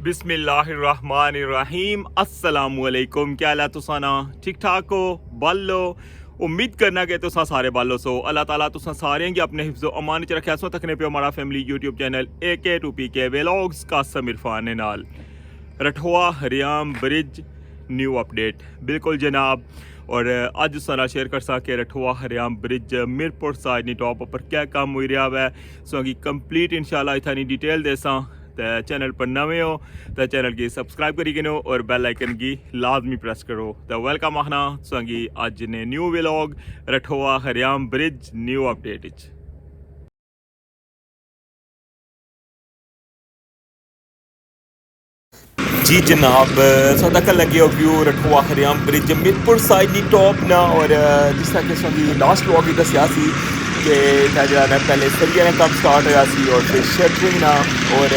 बिस्मिल्लाहिर्रहमानिर्रहीम अस्सलामुअलैकुम। क्या हाल है तुसां ना? ठीक ठाक हो? बल्लो उम्मीद करना कि तुसां सारे बालो सो। अल्लाह ताला तुसां सारें गी अपने हिफ्ज़ो अमान च रखे। सो तकने पे हमारा family YouTube channel AK2PK vlogs Kasam Irfan नाल Rathwa Hariyam bridge new update बिल्कुल जनाब। और अज सारा शेयर कर सके रठवा हरियाम ब्रिज मीरपुर साइड नी टॉप पर क्या काम हो रहा है सो अगी कंप्लीट इंशाल्लाह इथानी डिटेल देसा। तो चैनल पर नवे हो तो चैनल की सब्सक्राइब करी गिनो और बेल आइकन की लाजमी प्रेस करो। तो वेलकम आखना संगी अज ने new vlog Rathwa Hariyam bridge new update. जी जनाब सो तक लगे हो view Rathwa Hariyam bridge Mirpur side नी टॉप ना। और जिस तरह कि संगी लास्ट व्लॉग ही दसिया सी कि जो ना पहले सरिया ने काम स्टार्ट होया सी और फिर शटरिंग ना। और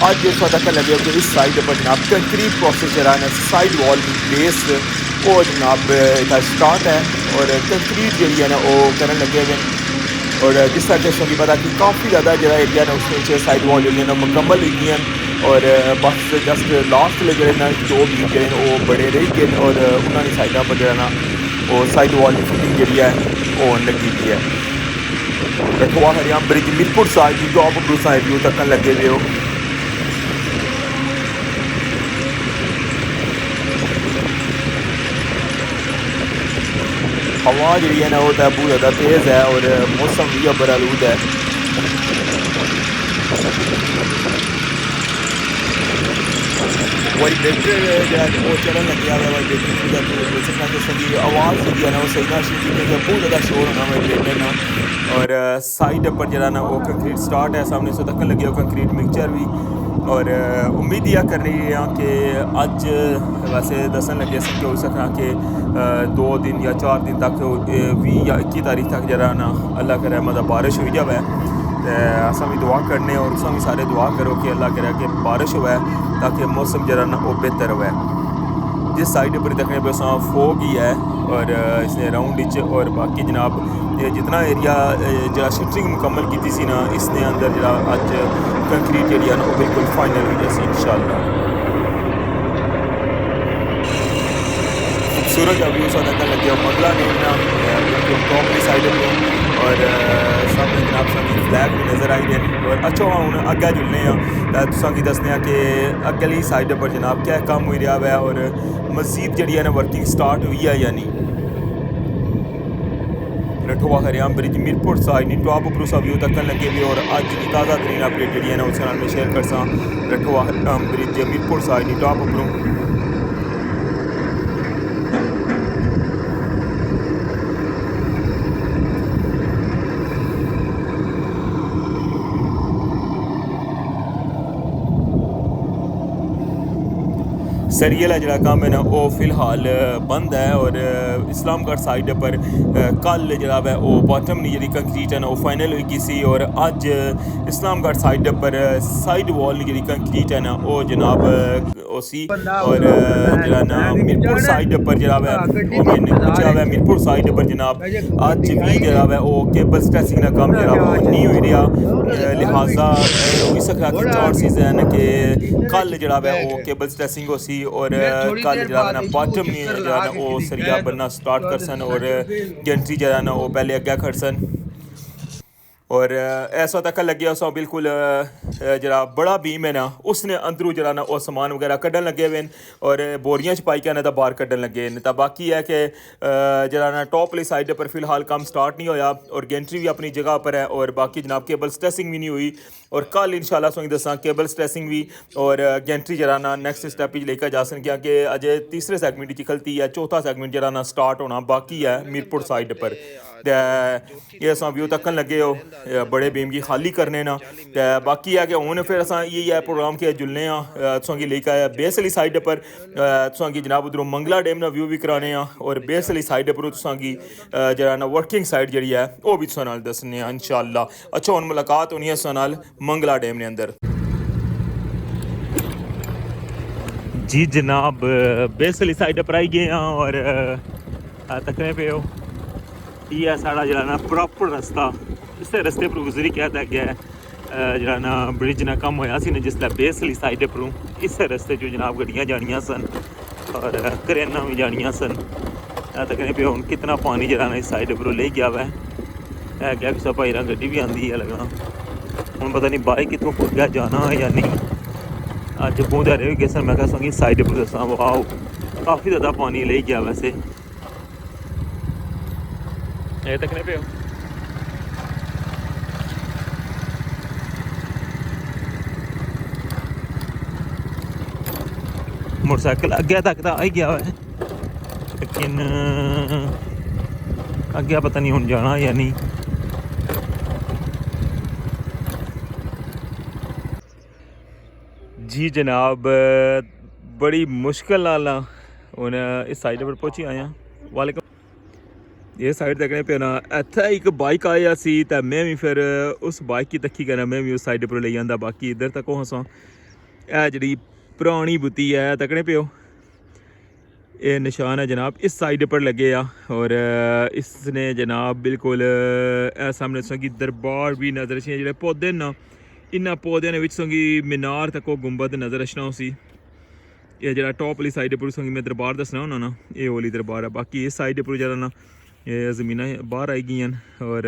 अज इस तक लगे हो कि इस साइड पर जनाब कंक्रीट प्रोसेस जो है साइड वॉल की बेस वो जनाब इतना स्टार्ट है और कंक्रीट जी है ना वो करन लगे हुए। और जिस तरह से सभी पता कि काफ़ी ज़्यादा जो एरिया ने उसमें साइड वॉल जो है मुकम्मल हुई हैं और बस जस्ट लास्ट ले जो ना दो बीम जो वो बड़े रही गए और उन्होंने साइडों पर जो है ना वो साइड वॉल की फिटिंग जी है वो लगी हुई है। रठवा हरियाम ब्रिज मीरपुर साइड की टॉप पर साइड व्यू तक लगे हुए हो। हवा जी है ना वो तो बहुत ज़्यादा तेज़ है और मौसम भी अबर आलूद है। वाइब्रेटर वो चलन लग गया है वाइब्रेटर आवाज़ जी है ना वो सही ना बहुत ज़्यादा शोर होना वाइब्रेटर ना। और साइड पर जरा ना वो कंक्रीट स्टार्ट है सामने से तक लगे हो कंक्रीट मिक्सचर भी। और उम्मीद यह कर रही है कि अज वैसे दसन लगे सकते हो सकना कि 2 दिन या 4 दिन तक 20 या 21 तारीख तक जरा ना अल्लाह करे मतलब बारिश हो जाए। तो असा भी दुआ करने और तुम भी सारे दुआ करो कि अल्लाह करे कि बारिश हो ताकि मौसम जरा ना वो बेहतर हो। जिस साइड पर देखने पे फोग ही है और इसने राउंड और बाकी जनाब जितना एरिया जरा शटरिंग मुकम्मल की सी ना इसने अंदर जरा अज कंक्रीट एरिया ना वो बिल्कुल फाइनल हो जाए इंशाल्लाह। खूबसूरत व्यू सा लगे मंगला ने ना बिल्कुल टॉप की साइड पर और सामने जनाब सामने फ्लैग भी नज़र आई रहे। और अच्छा हूँ अग्गे जुलने तुसा की दसने कि अगली साइड पर जनाब क्या काम हो रहा है और मजीद जी है ना वर्किंग स्टार्ट हुई है या नहीं। रठवा हरियाम ब्रिज मीरपुर साइड नी टॉप पर सा व्यू तक लगे हुए और अज की ताज़ा तरीन अपडेट जी है ना उस में शेयर कर सा। रठवा हरियाम ब्रिज मीरपुर साइड नी टॉप पर सरियल जो काम है ना वो फिलहाल बंद है। और इस्लामगढ़ साइड पर कल जो है वो बॉटम जी कंक्रीट है ना वो फाइनल हुई सी। और अज इस्लामगढ़ साइड पर साइड वॉल जी कंक्रीट है ना वो जनाब सी। और जरा ना मीरपुर साइड पर जरा है वो मैंने पूछा है मीरपुर साइड पर जनाब अज भी जरा है वो केबल स्ट्रेसिंग का काम जरा वो नहीं हो रहा। लिहाजा हो सकता कि चांसेस हैं कि कल जरा है वो केबल स्ट्रेसिंग हो सी और कल जरा ना बॉटम जो है ना वो सरिया बनना स्टार्ट कर सन और गेंट्री जो है ना वो पहले अग्गे खड़ सन। और ऐसा तक लगे उस बिल्कुल जरा बड़ा बीम है ना उसने अंदरू जरा ना वो समान वगैरह कड्ढन लगे हुए और बोरियां च पाई के ना बाहर कड्ढन लगे तो बाकी है कि जरा ना टॉप वाली साइड पर फिलहाल काम स्टार्ट नहीं होया और गेंट्री भी अपनी जगह पर है और बाकी जनाब केबल स्ट्रेसिंग भी नहीं हुई। और कल इंशाल्लाह सोई दसा केबल स्ट्रेसिंग भी और गेंट्री जरा ना नैक्सट स्टैप लेकर जा सन क्योंकि अजय तीसरे सैगमेंट की खलती है चौथा सैगमेंट जरा ना स्टार्ट होना बाकी है मीरपुर साइड पर। ये अस व्यू तकन लगे हो बड़े बीम की खाली करने ना। बाकी है कि हूँ फिर अस यही है प्रोग्राम के जुलने तुसें लेकर आया बेस वाली साइड पर तुसें जनाब उधरों मंगला डैम का व्यू भी कराने और बेस वाली साइड पर तुसें जरा ना वर्किंग साइड जी है वो भी तुसें दसने इंशाल्लाह। अच्छा हूँ मुलाकात होनी है तुसें मंगला डैम ने अंदर। जी जनाब बेस वाली साइड पर आई गए हैं और तकने पे हो ये साढ़ा जरा ना प्रॉपर रास्ता इस रास्ते पर गुजरी क्या था गया है जरा ना ब्रिज ना कम होया सी ना जिसलै बेसली साइड परों इस रस्ते चो जनाब गड्डियां जानियां सन और क्रेनां भी जानियां सन। तकने पे हुण कितना पानी जरा ना इस साइड परों ले गया वै क्या कुछ भाई गड्डी भी आंदी है लगना हुण पता नहीं बाइक कितों खुद गया जाना या नहीं। अज बूंदे रह गए सर मैं कह संगी साइड पर दसा वाओ काफ़ी ज़्यादा पानी ले गया वैसे ये तकने पे मोटरसाइकिल अगे तक तो आई गया है लेकिन अगे पता नहीं हुण जाना या नहीं। जी जनाब बड़ी मुश्किल नाल हुण इस साइड पर पहुंची आया। वालेकुम ये साइड तकने पे ना इत्थे एक बाइक आया सी ते मैं भी फिर उस बाइक की तक्की करना मैं भी उस साइड पर ले जांदा। बाकी इधर तक हसां ए जिहड़ी पुरानी बुती है तकने पे ये निशान है जनाब इस साइड पर लगे आ और इसने जनाब बिल्कुल सामने संगी दरबार भी नज़र से जेह्ड़े पौधे ना इन्ना पौधे ने संगी मीनार तक गुंबद नज़र अचना उसी ये जरा टॉप वाली साइड पर संगी मैं दरबार दसना होना ना ये वाली दरबार है। बाकी इस साइड पर जरा ना ये ज़मीन बाहर आई गई और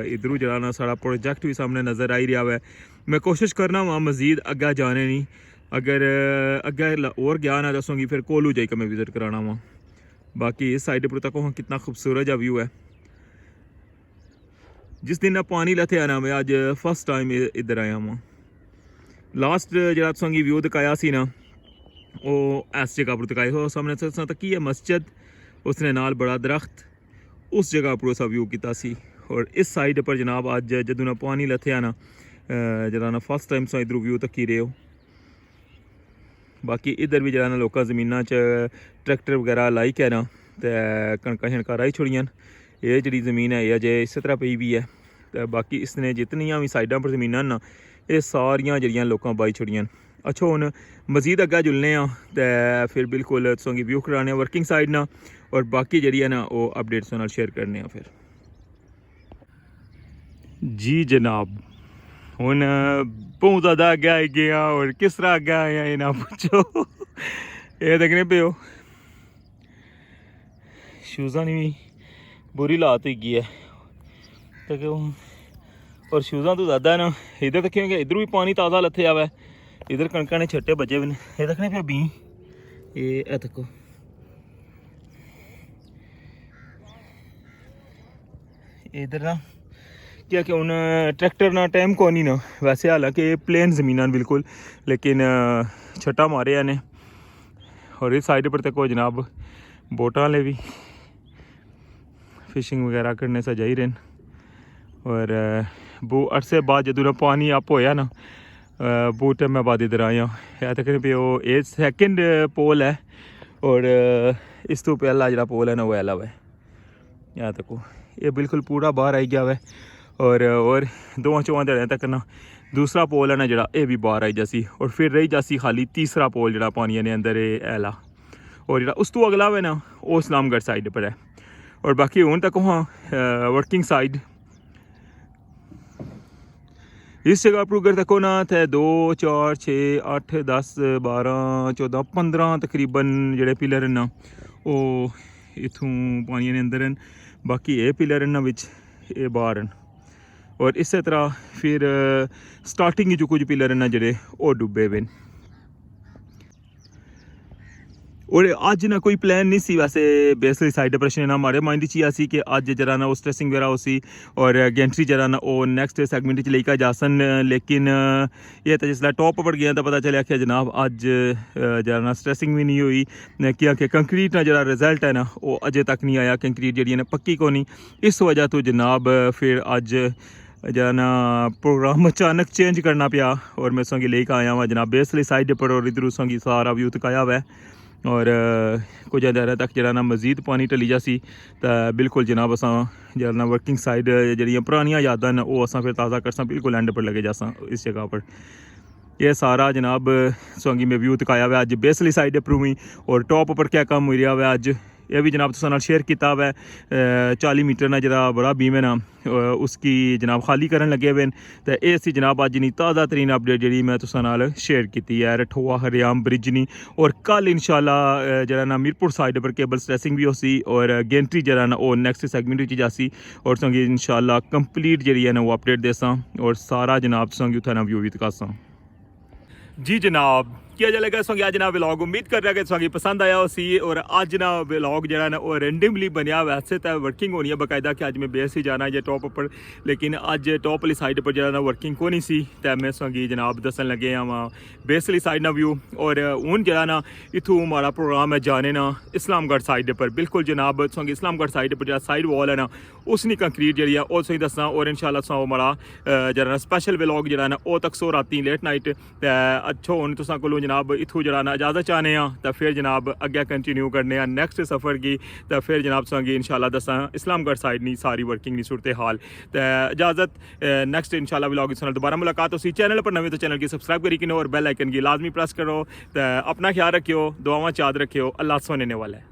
इधरों जरा ना सारा प्रोजेक्ट भी सामने नज़र आई रहा है। मैं कोशिश करना वहाँ मज़ीद अग्गे जाने नहीं अगर अग्गे और गया ना दसूँगी फिर कोलू जाकर मैं विज़िट कराना वहाँ। बाकी इस साइड पर तक वहाँ कितना खूबसूरत जा व्यू है। जिस दिन ना पानी लथे आना मैं आज फर्स्ट टाइम इधर आया वहाँ। लास्ट जरा तुसेंगी व्यू दिखाया सी ना वो इस जगह पर दिखाए हो सामने तक है मस्जिद उसने नाल बड़ा दरख्त उस जगह पर उसा व्यू किया सी। और इस साइड पर जनाब अज जदों ना पानी लथे आना जरा ना फर्स्ट टाइम सो इधर व्यू तकी रहे हो। बाकी इधर भी जरा ना लोग जमीना च ट्रैक्टर वगैरह लाई के ना तो कणकां शणकां राही छोड़ियां ये जी ज़मीन है अजे इस तरह पई भी है। तो बाकी इसने जितनियां भी साइडों पर ज़मीनां ना ये सारियां जड़ियां लोगों बाई छोड़ियां। अच्छा हुण मज़ीद अग्गे जुलने तो फिर बिल्कुल तुसेंगी व्यू कराने वर्किंग साइड ना और बाकी जी है ना वो अपडेट तुहाडे नाल शेयर करने फिर। जी जनाब हुण बहुत ज़्यादा अग्गे आई गया और किस तरह अग्गे आया ये ना पूछो ये देखने पे हो शूज़ा ने भी बुरी लात हो गई है तो क्यों और शूज़ा तो ज़्यादा ना इधर देखेंगे इधर भी पानी ताज़ा लथे आवा इधर कणकां ने छट्टे बजे भी ये देखने पे भी ये तको इधर ना क्या कि हूँ ट्रैक्टर ना टाइम को नहीं ना वैसे हालांकि प्लेन ज़मीन बिल्कुल लेकिन छट्टा मारे ने और इस साइड पर तक जनाब बोटां वाले भी फिशिंग वगैरह करने से जाई रहे और वो अरसे बाद जदों ना पानी अप होया ना बहुत टाइम बाद इधर आया या तक पे वो ये सैकेंड पोल है और इस तो पहला जो पोल है ना वो अलग है यहाँ तक ये बिल्कुल पूरा बाहर आई गया है और दो चौं धड़े तक ना दूसरा पोल है ना जरा ये भी बाहर आई जासी और फिर रही जासी खाली तीसरा पोल जरा पानी ने अंदर ऐला और जरा उस तो अगला है ना वो इस्लामगढ़ साइड पर है। और बाकी हूँ तक वहाँ वर्किंग साइड इस जगह पर अगर तको ना थे 2 4 6 8 10 12 14 15 तकरीबन जोड़े पिलर ना वो इथों पानी ने अंदर हैं। बाकी ये पिलर ना विच ये बाहर हैं और इस तरह फिर स्टार्टिंग जो कुछ पिलर ना जोड़े वो डुबे हुए। और अज ना कोई प्लान नहीं सी वैसे बेसली साइड पर ना हमारे माइंड च सी कि अज जरा ना वो स्ट्रेसिंग वगैरह उसी और गेंट्री जरा ना वो नैक्सट सैगमेंट लेकर जा सन लेकिन ये तो जिसला टॉप पर गया तो पता चलिया कि जनाब अज जरा ना स्ट्रेसिंग भी नहीं हुई क्योंकि कंक्रीट ना जरा रिजल्ट है ना वो अजे तक नहीं आया कंक्रीट जी ने पक्की को नहीं इस वजह तो जनाब फिर अज जरा ना प्रोग्राम अचानक चेंज करना पिया और मैं संगी लेकर आया वहाँ जनाब बेसली साइड पर और इधरों संगी सारा व्यू तकाया हुआ है और कुछ देर तक जरा ना मज़ीद पानी टली जासी तो बिल्कुल जनाब असा जरा ना वर्किंग साइड जड़ियाँ पुरानियां यादां न वो असा फिर ताज़ा करसा बिल्कुल एंड पर लगे जासा इस जगह पर। यह सारा जनाब सोंगी में व्यू तकाया हुआ अज बेसली साइड पर हुई और टॉप पर क्या काम हो रहा हुआ अज यह भी जनाब तुसां नाल शेयर किया हुआ है। 40 मीटर ना जरा बड़ा बीम है ना उसकी जनाब खाली करन लगे हुए हैं। तो ये सी जनाब अज नी ताज़ा तरीन अपडेट जी मैं तुसां नाल शेयर की है रठोआ हरियाम ब्रिज नी। और कल इंशाल्लाह जरा ना मीरपुर साइड पर केबल स्ट्रेसिंग भी होसी और गेंट्री जरा ना वो नैक्सट सैगमेंट विच जासी और संगी इंशाल्लाह कंप्लीट जी है ना वो अपडेट देसां और सारा जनाब संगी उत्थे ना व्यू भी दिखासां। जी जनाब क्या लगा सो अज ना व्लॉग उम्मीद कर रहा कि तुसेंगी पसंद आया उसी और अज ना व्लॉग जरा ना वो रेंडमली बनया वैसे तो वर्किंग होनी है बाकायदा कि अज मैं बेस ही जाना है टॉप उपर लेकिन अज टॉप वाली साइड पर जरा ना वर्किंग को नहीं सी तो मैं तुसेंगी जनाब दसन लगे हाँ बेस वाली साइड ना व्यू। और हूँ जरा ना इथों हमारा प्रोग्राम है जाने ना इस्लामगढ़ साइड पर बिल्कुल जनाब तुसेंगी इस्लामगढ़ साइड पर जरा साइड वॉल है ना उसनी कंक्रीट जी है वो तुसेंगी दसां और इंशाल्लाह तुसां हमारा जरा ना स्पैशल व्लॉग जरा ना वो तक सो राती लेट नाइट अच्छो हूँ तुसां कोलों जनाब इथों जरा ना इजाजत चाहने तो फिर जनाब अगे कंटिन्यू करने नैक्सट सफ़र की तो फिर जनाब संगी इंशाल्लाह दसा इस्लामगढ़ साइड नहीं सारी वर्किंग नहीं सूरत हाल तो इजाजत नैक्सट इंशाल्लाह व्लॉग इस दोबारा मुलाकात उसी चैनल पर नवे तो चैनल की सब्सक्राइब करी किनो और बेल आइकन की लाजमी प्रेस करो। तो अपना ख्याल रखियो दुआवां याद रखियो अल्लाह सुनने वाला है।